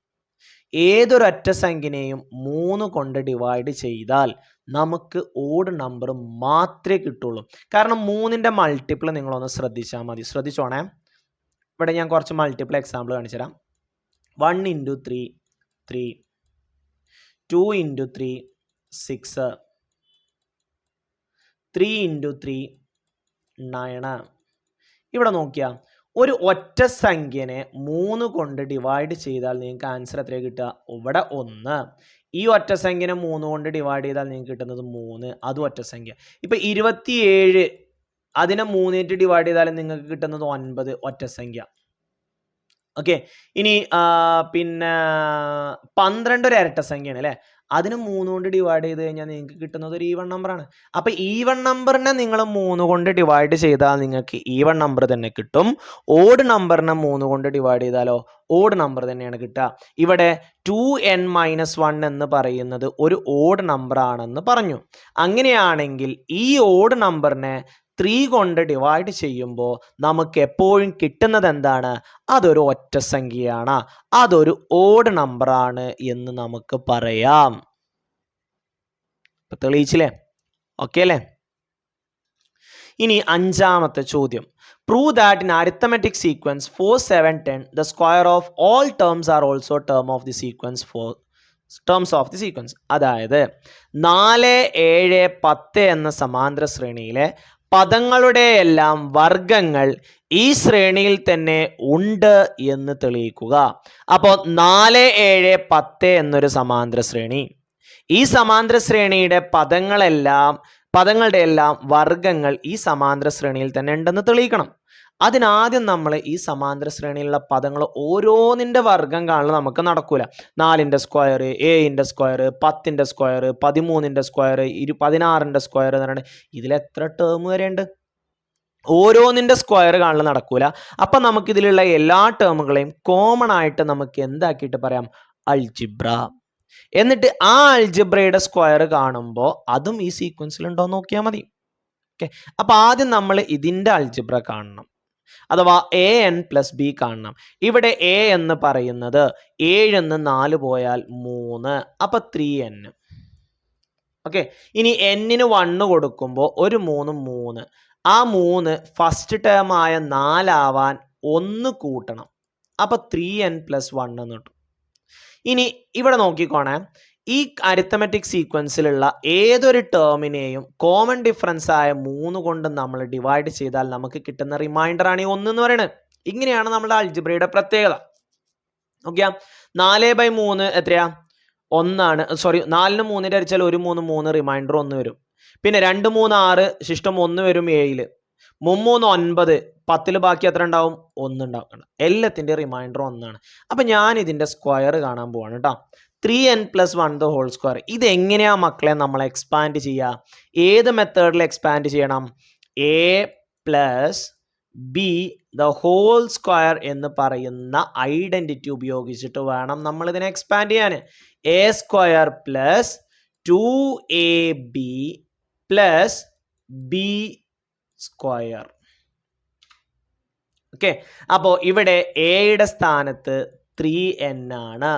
ഏതൊരൊറ്റ സംഖ്യനെയും 3 കൊണ്ട് ഡിവൈഡ് ചെയ്താൽ നമുക്ക് ഓഡ് നമ്പർ മാത്രമേ കിട്ടുള്ളൂ. കാരണം 3ന്റെ മൾട്ടിപ്പിൾ നിങ്ങളൊന്ന് ശ്രദ്ധിച്ചാൽ മതി. ശ്രദ്ധിച്ചോണേ, ഇവിടെ ഞാൻ കുറച്ച് മൾട്ടിപ്പിൾ എക്സാമ്പിൾ കാണിച്ചു തരാം. 1 × 3 3, 2 × 3 6, 3 × 3 9. ഇവിടെ നോക്കിയാൽ ഒരു ഒറ്റ സംഖ്യനെ 3 കൊണ്ട് ഡിവൈഡ് ചെയ്താൽ നിങ്ങൾക്ക് ആൻസർ എത്ര കിട്ടുക? ഇവിടെ 1. ഈ ഒറ്റ സംഖ്യനെ 3 കൊണ്ട് ഡിവൈഡ് ചെയ്താൽ നിങ്ങൾക്ക് കിട്ടുന്നത് 3, അതും ഒറ്റ സംഖ്യ. ഇപ്പം 27 അതിനെ 3 ഡിവൈഡ് ചെയ്താൽ നിങ്ങൾക്ക് കിട്ടുന്നത് 9, ഒറ്റ സംഖ്യ. ഓക്കെ, ഇനി പിന്നെ 12 ഒരു ഇരട്ട സംഖ്യയാണ് അല്ലേ, അതിന് 3 കൊണ്ട് ഡിവൈഡ് ചെയ്ത് കഴിഞ്ഞാൽ നിങ്ങൾക്ക് കിട്ടുന്നത് ഒരു ഈവൺ നമ്പറാണ്. അപ്പം ഈവൺ നമ്പറിനെ നിങ്ങൾ 3 കൊണ്ട് ഡിവൈഡ് ചെയ്താൽ നിങ്ങൾക്ക് ഈവൺ നമ്പർ തന്നെ കിട്ടും. ഓഡ് നമ്പറിനെ 3 കൊണ്ട് ഡിവൈഡ് ചെയ്താലോ ഓഡ് നമ്പർ തന്നെയാണ് കിട്ടുക. ഇവിടെ 2n-1 എന്ന് പറയുന്നത് ഒരു ഓഡ് നമ്പർ ആണെന്ന് പറഞ്ഞു. അങ്ങനെയാണെങ്കിൽ ഈ ഓഡ് നമ്പറിനെ 3 കൊണ്ട് ഡിവൈഡ് ചെയ്യുമ്പോൾ നമുക്ക് എപ്പോഴും കിട്ടുന്നത് എന്താണ്? അതൊരു ഒറ്റ സംഖ്യയാണ്, അതൊരു ഓഡ് നമ്പറാണ് എന്ന് നമുക്ക് പറയാം. തെളിയിച്ചില്ലേ? ഓക്കെ അല്ലേ? ഇനി 5ാമത്തെ ചോദ്യം. Prove that in arithmetic sequence 4, 7, 10 the square of all terms are also term of the sequence 4 terms of the sequence. അതായത് 4, 7, 10 എന്ന സമാന്തര ശ്രേണിയിലെ പദങ്ങളുടെ എല്ലാം വർഗങ്ങൾ ഈ ശ്രേണിയിൽ തന്നെ ഉണ്ട് എന്ന് തെളിയിക്കുക. അപ്പോൾ 4, 7, 10 എന്നൊരു സമാന്തര ശ്രേണി, ഈ സമാന്തര ശ്രേണിയുടെ പദങ്ങളുടെ എല്ലാം വർഗങ്ങൾ ഈ സമാന്തര ശ്രേണിയിൽ തന്നെ ഉണ്ടെന്ന് തെളിയിക്കണം. അതിനാദ്യം നമ്മൾ ഈ സമാന്തര ശ്രേണിയിലുള്ള പദങ്ങൾ ഓരോന്നിൻ്റെ വർഗം കാണൽ നമുക്ക് നടക്കൂല. 4ന്റെ സ്ക്വയർ, 7ന്റെ സ്ക്വയർ, 10ന്റെ സ്ക്വയർ, 13ന്റെ സ്ക്വയർ, 16ന്റെ സ്ക്വയർ എന്ന് പറയുന്നത് ഇതിലെത്ര ടേം വരെ ഉണ്ട്? ഓരോന്നിൻ്റെ സ്ക്വയർ കാണൽ നടക്കൂല. അപ്പം നമുക്കിതിലുള്ള എല്ലാ ടേമുകളെയും കോമൺ ആയിട്ട് നമുക്ക് എന്താക്കിയിട്ട് പറയാം? അൾജിബ്ര. എന്നിട്ട് ആ അൾജിബ്രയുടെ സ്ക്വയർ കാണുമ്പോൾ അതും ഈ സീക്വൻസിൽ ഉണ്ടോ എന്ന് നോക്കിയാൽ മതി. ഓക്കെ, അപ്പം ആദ്യം നമ്മൾ ഇതിൻ്റെ അൾജിബ്ര കാണണം, അഥവാ an+b കാണണം. ഇവിടെ a എന്ന് പറയുന്നത് 7 4 പോയാൽ 3, അപ്പൊ 3n. ഓക്കെ, ഇനി n-ന് 1 കൊടുക്കുമ്പോൾ ഒരു 3, ആ 3 ഫസ്റ്റ് ടേം ആയ 4 ആവാൻ 1 കൂട്ടണം, അപ്പൊ 3n+1 എന്ന് കിട്ടും. ഇനി ഇവിടെ നോക്കിക്കോണേ, ഈ അരിത്തമെറ്റിക് സീക്വൻസിലുള്ള ഏതൊരു ടേമിനെയും കോമൺ ഡിഫറൻസ് ആയ 3 കൊണ്ട് നമ്മൾ ഡിവൈഡ് ചെയ്താൽ നമുക്ക് കിട്ടുന്ന റിമൈൻഡർ ആണ് ഈ 1 എന്ന് പറയുന്നത്. ഇങ്ങനെയാണ് നമ്മുടെ അൾജിബ്രയുടെ പ്രത്യേകത. നോക്കിയാ 4/3 എത്രയാ? 1 ആണ്. സോറി, 4ന് 3 ഹരിച്ചാൽ 1 3 3 റിമൈൻഡർ 1 വരും. പിന്നെ 2 3 6 ശിഷ്ടം 1 വരും 7, 3 9, 10 ബാക്കി എത്ര ഉണ്ടാവും? 1 ഉണ്ടാക്കണം. എല്ലാത്തിൻ്റെ റിമൈൻഡർ 1 ആണ്. അപ്പം ഞാൻ ഇതിൻ്റെ സ്ക്വയർ കാണാൻ പോവാണ് കേട്ടോ. 3n+1 the whole square. ഇതെങ്ങനെയാ മക്കളെ നമ്മൾ എക്സ്പാൻഡ് ചെയ്യുക? ഏത് മെത്തേഡിൽ എക്സ്പാൻഡ് ചെയ്യണം? a+b the whole square എന്ന് പറയുന്ന ഐഡന്റിറ്റി ഉപയോഗിച്ചിട്ട് വേണം നമ്മൾ ഇതിനെ എക്സ്പാൻഡ് ചെയ്യാൻ. a² + 2ab + b². ഓക്കെ, അപ്പോൾ ഇവിടെ എയുടെ സ്ഥാനത്ത് 3n ആണ്,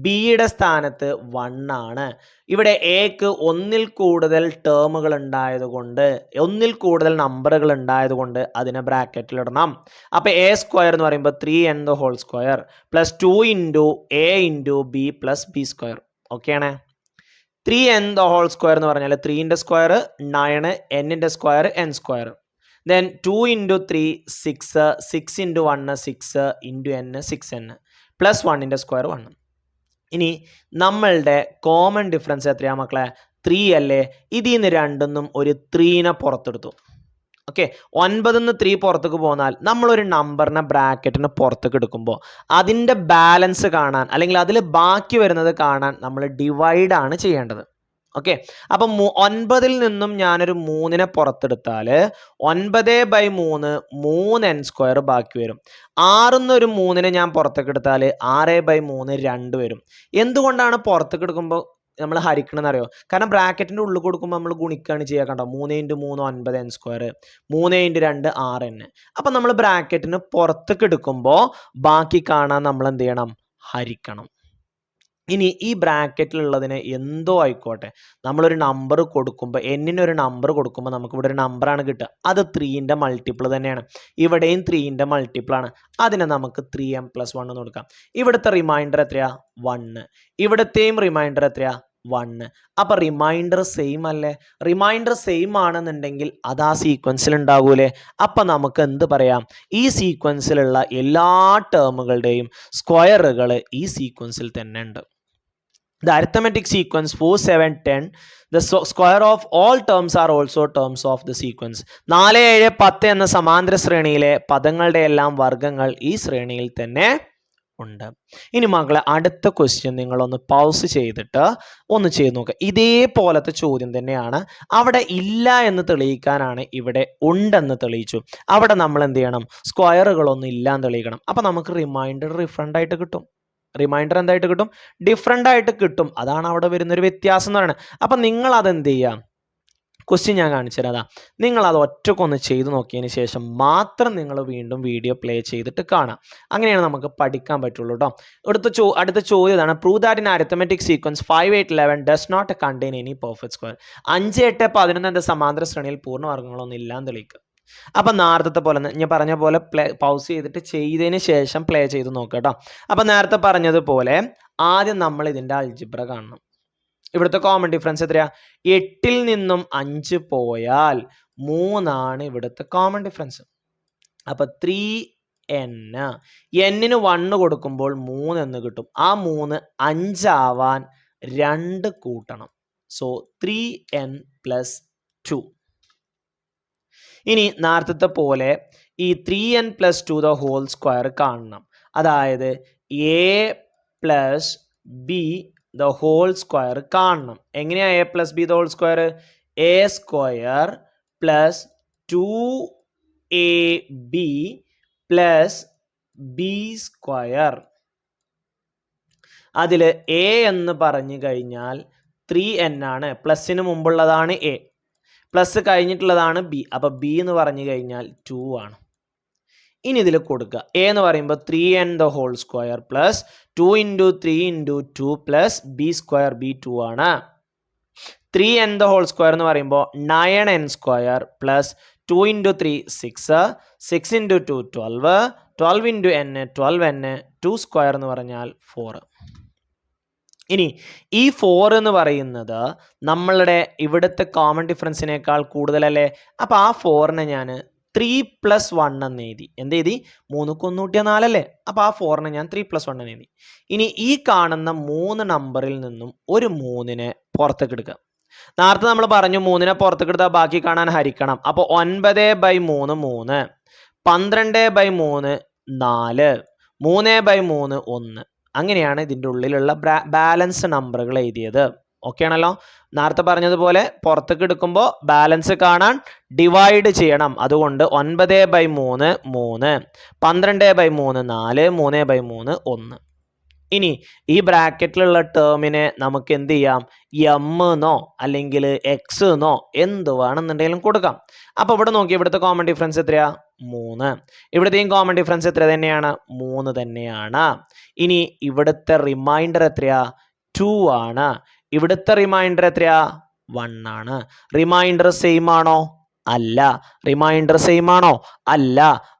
ബിയുടെ സ്ഥാനത്ത് 1 ആണ്. ഇവിടെ എക്ക് ഒന്നിൽ കൂടുതൽ ടേമുകൾ ഉണ്ടായതുകൊണ്ട്, ഒന്നിൽ കൂടുതൽ നമ്പറുകൾ ഉണ്ടായതുകൊണ്ട് അതിനെ ബ്രാക്കറ്റിൽ ഇടണം. അപ്പോൾ a² എന്ന് പറയുമ്പോൾ 3n the whole square + 2 × a × b + b². Okay ആണ്. 3n the whole square എന്ന് പറഞ്ഞാൽ 3ന്റെ square 9, n-ന്റെ square n². Then 2 × 3 6, 6 × 1 6 × n 6n + 1ന്റെ square 1. ഇനി നമ്മളുടെ കോമൺ ഡിഫറൻസ് എത്രയാ മക്കളെ? 3 അല്ലേ? ഇതിൽ നിന്ന് 2ന്നും ഒരു 3നെ പുറത്തെടുത്തു. ഓക്കെ, 9ന്ന് 3 പുറത്തേക്ക് പോന്നാൽ നമ്മളൊരു നമ്പറിനെ ബ്രാക്കറ്റിന് പുറത്തേക്ക് എടുക്കുമ്പോൾ അതിൻ്റെ ബാലൻസ് കാണാൻ, അല്ലെങ്കിൽ അതിൽ ബാക്കി വരുന്നത് കാണാൻ നമ്മൾ ഡിവൈഡ് ആണ് ചെയ്യേണ്ടത്. ഓക്കെ, അപ്പം 9ൽ നിന്നും ഞാനൊരു 3നെ പുറത്തെടുത്താൽ 9/3 3n² ബാക്കി വരും. 6ന്ന് ഒരു 3നെ ഞാൻ പുറത്തേക്ക് എടുത്താൽ 6/3 2 വരും. എന്തുകൊണ്ടാണ് പുറത്തേക്ക് എടുക്കുമ്പോൾ നമ്മൾ ഹരിക്കണമെന്ന് അറിയോ? കാരണം ബ്രാക്കറ്റിൻ്റെ ഉള്ളിൽ കൊടുക്കുമ്പോൾ നമ്മൾ ഗുണിക്കുകയാണ് ചെയ്യുക. കണ്ടോ, 3 × 3 9n², 3 × 2 6n. അപ്പം നമ്മൾ ബ്രാക്കറ്റിന് പുറത്തേക്ക് എടുക്കുമ്പോൾ ബാക്കി കാണാൻ നമ്മൾ എന്ത് ചെയ്യണം? ഹരിക്കണം. ഇനി ഈ ബ്രാക്കറ്റിലുള്ളതിന് എന്തോ ആയിക്കോട്ടെ, നമ്മളൊരു നമ്പർ കൊടുക്കുമ്പോൾ ഒരു നമ്പർ കൊടുക്കുമ്പോൾ നമുക്ക് ഇവിടെ ഒരു നമ്പറാണ് കിട്ടുക. അത് 3ൻ്റെ മൾട്ടിപ്പിൾ തന്നെയാണ്. ഇവിടെയും 3ൻ്റെ മൾട്ടിപ്പിളാണ്. അതിനെ നമുക്ക് 3m+1 എന്ന് കൊടുക്കാം. ഇവിടുത്തെ റിമൈൻഡർ എത്രയാ? 1. ഇവിടത്തെയും റിമൈൻഡർ എത്രയാ? 1. അപ്പം റിമൈൻഡർ സെയിം അല്ലേ? റിമൈൻഡർ സെയിം ആണെന്നുണ്ടെങ്കിൽ അത് ആ സീക്വൻസിൽ ഉണ്ടാകൂലേ? അപ്പം നമുക്ക് എന്ത് പറയാം? ഈ സീക്വൻസിലുള്ള എല്ലാ ടേമുകളുടെയും സ്ക്വയറുകൾ ഈ സീക്വൻസിൽ തന്നെ ഉണ്ട്. The arithmetic sequence 4, 7, 10, the square of all terms are also terms of the sequence. 4, 7, 10 എന്ന സമാന്തര ശ്രേണിയിലെ പദങ്ങളുടെ എല്ലാം വർഗ്ഗങ്ങൾ ഈ ശ്രേണിയിൽ തന്നെ ഉണ്ട്. ഇനി മക്കളെ, അടുത്ത ക്വസ്റ്റ്യൻ നിങ്ങളൊന്ന് പൗസ് ചെയ്തിട്ട് ഒന്ന് ചെയ്ത് നോക്കുക. ഇതേപോലത്തെ ചോദ്യം തന്നെയാണ്. അവിടെ ഇല്ല എന്ന് തെളിയിക്കാനാണ് ഇവിടെ ഉണ്ടെന്ന് തെളിയിച്ചു. അവിടെ നമ്മൾ എന്ത് ചെയ്യണം? സ്ക്വയറുകളൊന്നും ഇല്ലാന്ന് തെളിയിക്കണം. അപ്പം നമുക്ക് റിമൈൻഡർ ഡിഫറൻ്റ് ആയിട്ട് കിട്ടും. റിമൈൻഡർ എന്തായിട്ട് കിട്ടും? ഡിഫറൻ്റ് ആയിട്ട് കിട്ടും. അതാണ് അവിടെ വരുന്നൊരു വ്യത്യാസം എന്ന് പറയുന്നത്. അപ്പം നിങ്ങൾ അതെന്ത് ചെയ്യുക? ക്വസ്റ്റ്യൻ ഞാൻ കാണിച്ചു തരാം. നിങ്ങളത് ഒറ്റക്കൊന്ന് ചെയ്ത് നോക്കിയതിന് ശേഷം മാത്രം നിങ്ങൾ വീണ്ടും വീഡിയോ പ്ലേ ചെയ്തിട്ട് കാണാം. അങ്ങനെയാണ് നമുക്ക് പഠിക്കാൻ പറ്റുള്ളൂ കേട്ടോ. അടുത്ത ചോദ്യം ഇതാണ്. Prove that in arithmetic sequence 5, 8, 11 does not contain any perfect square. 5, 8, 11 എന്ന സമാന്തര ശ്രേണിയിൽ പൂർണ്ണവർഗ്ഗങ്ങളൊന്നും ഇല്ലാന്ന് തെളിയിക്കുക. അപ്പം നേരത്തെ പോലെ ഞാൻ പറഞ്ഞ പോലെ പൗസ് ചെയ്തിട്ട് ചെയ്തതിന് ശേഷം പ്ലേ ചെയ്ത് നോക്കുക കേട്ടോ. അപ്പം നേരത്തെ പറഞ്ഞതുപോലെ ആദ്യം നമ്മൾ ഇതിൻ്റെ അൾജിബ്ര കാണണം. ഇവിടുത്തെ കോമൺ ഡിഫറൻസ് എത്രയാ? 8ൽ നിന്നും 5 പോയാൽ 3 ഇവിടുത്തെ കോമൺ ഡിഫറൻസ്. അപ്പം 3n, n-ന് 1 കൊടുക്കുമ്പോൾ 3 എന്ന് കിട്ടും. ആ 3 5 ആവാൻ 2 കൂട്ടണം. So 3n+2. ഇനി നേരത്തെ പോലെ ഈ 3n+2 ദ ഹോൾ സ്ക്വയർ കാണണം. അതായത് a+b ദ ഹോൾ സ്ക്വയർ കാണണം. എങ്ങനെയാ a+b the whole square? a² + 2ab + b². അതിൽ a എന്ന് പറഞ്ഞു കഴിഞ്ഞാൽ 3n ആണ്. പ്ലസിന് മുമ്പുള്ളതാണ് a, പ്ലസ് കഴിഞ്ഞിട്ടുള്ളതാണ് ബി. അപ്പോൾ ബി എന്ന് പറഞ്ഞു കഴിഞ്ഞാൽ 2 ആണ്. ഇനി ഇതിൽ കൊടുക്കുക. എ എന്ന് പറയുമ്പോൾ 3n the whole square plus 2 × 3 × 2 plus b² b2 ആണ്. 3n ദ ഹോൾ സ്ക്വയർ എന്ന് പറയുമ്പോൾ 9n² പ്ലസ് 2 × 3 6, 6 × 2 12, 12 × n 12n, 2² എന്ന് പറഞ്ഞാൽ 4. ഇനി ഈ 4 എന്ന് പറയുന്നത് നമ്മളുടെ ഇവിടുത്തെ കോമൺ ഡിഫറൻസിനേക്കാൾ കൂടുതലല്ലേ? അപ്പോൾ ആ 4നെ ഞാൻ 3+1 എന്ന് എഴുതി. എന്ത് എഴുതി? 3 × 1 = 4 അല്ലേ? അപ്പോൾ ആ 4നെ ഞാൻ 3+1 എന്ന് എഴുതി. ഇനി ഈ കാണുന്ന 3 നമ്പറിൽ നിന്നും ഒരു 3നെ പുറത്തേക്ക് എടുക്കുക. നേരത്തെ നമ്മൾ പറഞ്ഞു 3നെ പുറത്തേക്ക് എടുത്താൽ ബാക്കി കാണാൻ ഹരിക്കണം. അപ്പോൾ 9/3 3, 12/3 4, 3/3 1. അങ്ങനെയാണ് ഇതിൻ്റെ ഉള്ളിലുള്ള ബാലൻസ് നമ്പറുകൾ എഴുതിയത്. ഓക്കെ ആണല്ലോ? നേരത്തെ പറഞ്ഞതുപോലെ പുറത്തേക്ക് എടുക്കുമ്പോൾ ബാലൻസ് കാണാൻ ഡിവൈഡ് ചെയ്യണം. അതുകൊണ്ട് 9/3 3, 12/3 4, 3/3 1. ഇനി ഈ ബ്രാക്കറ്റിലുള്ള ടേമിനെ നമുക്ക് എന്ത് ചെയ്യാം? എം എന്നോ അല്ലെങ്കിൽ എക്സ് എന്നോ എന്ത് വേണമെന്നുണ്ടെങ്കിലും കൊടുക്കാം. അപ്പോൾ ഇവിടെ നോക്കി, ഇവിടുത്തെ കോമൺ ഡിഫറൻസ് എത്രയാ? 3. ഇവിടുത്തെയും കോമൺ ഡിഫറൻസ് എത്ര തന്നെയാണ്? 3 തന്നെയാണ്. ഇനി ഇവിടുത്തെ റിമൈൻഡർ എത്രയാ? 2 ആണ്. ഇവിടുത്തെ റിമൈൻഡർ എത്രയാ? 1 ആണ്. റിമൈൻഡർ സെയിം ആണോ? അല്ല. റിമൈൻഡർ സെയിം ആണോ? അല്ല.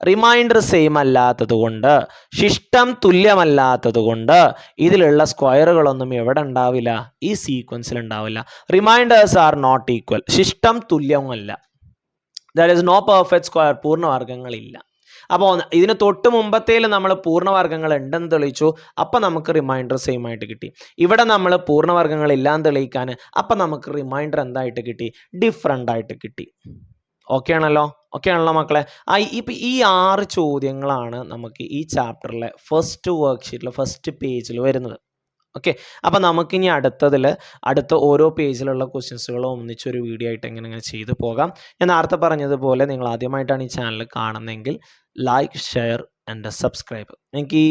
റിമൈൻഡർ സെയിം അല്ലാത്തത് കൊണ്ട്, ശിഷ്ടം തുല്യമല്ലാത്തത് കൊണ്ട് ഇതിലുള്ള സ്ക്വയറുകളൊന്നും എവിടെ ഉണ്ടാവില്ല? ഈ സീക്വൻസിൽ ഉണ്ടാവില്ല. Remainders are not equal. ശിഷ്ടം തുല്യമല്ല. There is no perfect square. പൂർണ്ണവർഗ്ഗങ്ങളില്ല. അപ്പോൾ ഇതിന് തൊട്ട് മുമ്പത്തേൽ നമ്മൾ പൂർണ്ണവർഗ്ഗങ്ങൾ ഉണ്ടെന്ന് തെളിയിച്ചു. അപ്പം നമുക്ക് റിമൈൻഡർ സെയിം ആയിട്ട് കിട്ടി. ഇവിടെ നമ്മൾ പൂർണ്ണവർഗ്ഗങ്ങൾ ഇല്ലാന്ന് തെളിയിക്കാൻ അപ്പം നമുക്ക് റിമൈൻഡർ എന്തായിട്ട് കിട്ടി? ഡിഫറൻ്റ് ആയിട്ട് കിട്ടി. ഓക്കെ ആണല്ലോ? ഓക്കെ ആണല്ലോ മക്കളെ? ഇപ്പം ഈ 6 ചോദ്യങ്ങളാണ് നമുക്ക് ഈ ചാപ്റ്ററിലെ ഫസ്റ്റ് വർക്ക്ഷീറ്റിൽ ഫസ്റ്റ് പേജിൽ വരുന്നത്. ഓക്കെ, അപ്പോൾ നമുക്കിനി അടുത്ത ഓരോ പേജിലുള്ള ക്വസ്റ്റ്യൻസുകളും ഒന്നിച്ചൊരു വീഡിയോ ആയിട്ട് എങ്ങനെ ചെയ്ത് പോകാം. ഞാൻ നേരത്തെ പറഞ്ഞതുപോലെ നിങ്ങൾ ആദ്യമായിട്ടാണ് ഈ ചാനൽ കാണുന്നതെങ്കിൽ ലൈക്ക്, ഷെയർ ആൻഡ് സബ്സ്ക്രൈബ്. എനിക്ക് ഈ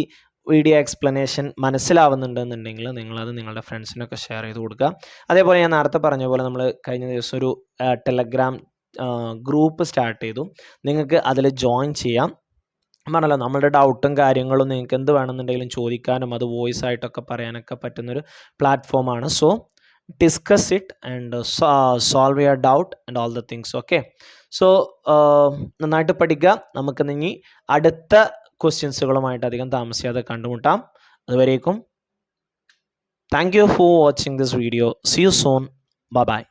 വീഡിയോ എക്സ്പ്ലനേഷൻ മനസ്സിലാവുന്നുണ്ടെന്നുണ്ടെങ്കിൽ നിങ്ങളത് നിങ്ങളുടെ ഫ്രണ്ട്സിനൊക്കെ ഷെയർ ചെയ്ത് കൊടുക്കുക. അതേപോലെ ഞാൻ നേരത്തെ പറഞ്ഞ പോലെ നമ്മൾ കഴിഞ്ഞ ദിവസം ഒരു ടെലഗ്രാം ഗ്രൂപ്പ് സ്റ്റാർട്ട് ചെയ്തു. നിങ്ങൾക്ക് അതിൽ ജോയിൻ ചെയ്യാം. പറഞ്ഞല്ലോ, നമ്മളുടെ ഡൗട്ടും കാര്യങ്ങളും നിങ്ങൾക്ക് എന്ത് വേണമെന്നുണ്ടെങ്കിലും ചോദിക്കാനും അത് വോയിസ് ആയിട്ടൊക്കെ പറയാനൊക്കെ പറ്റുന്നൊരു പ്ലാറ്റ്ഫോമാണ്. So discuss it and solve your doubt and all the things. Okay, so നന്നായിട്ട് പഠിക്കുക. നമുക്ക് ഇനി അടുത്ത ക്വസ്റ്റ്യൻസുകളുമായിട്ട് അധികം താമസിയാതെ കണ്ടുമുട്ടാം. അതുവരേക്കും thank you for watching this video. See you soon. Bye by.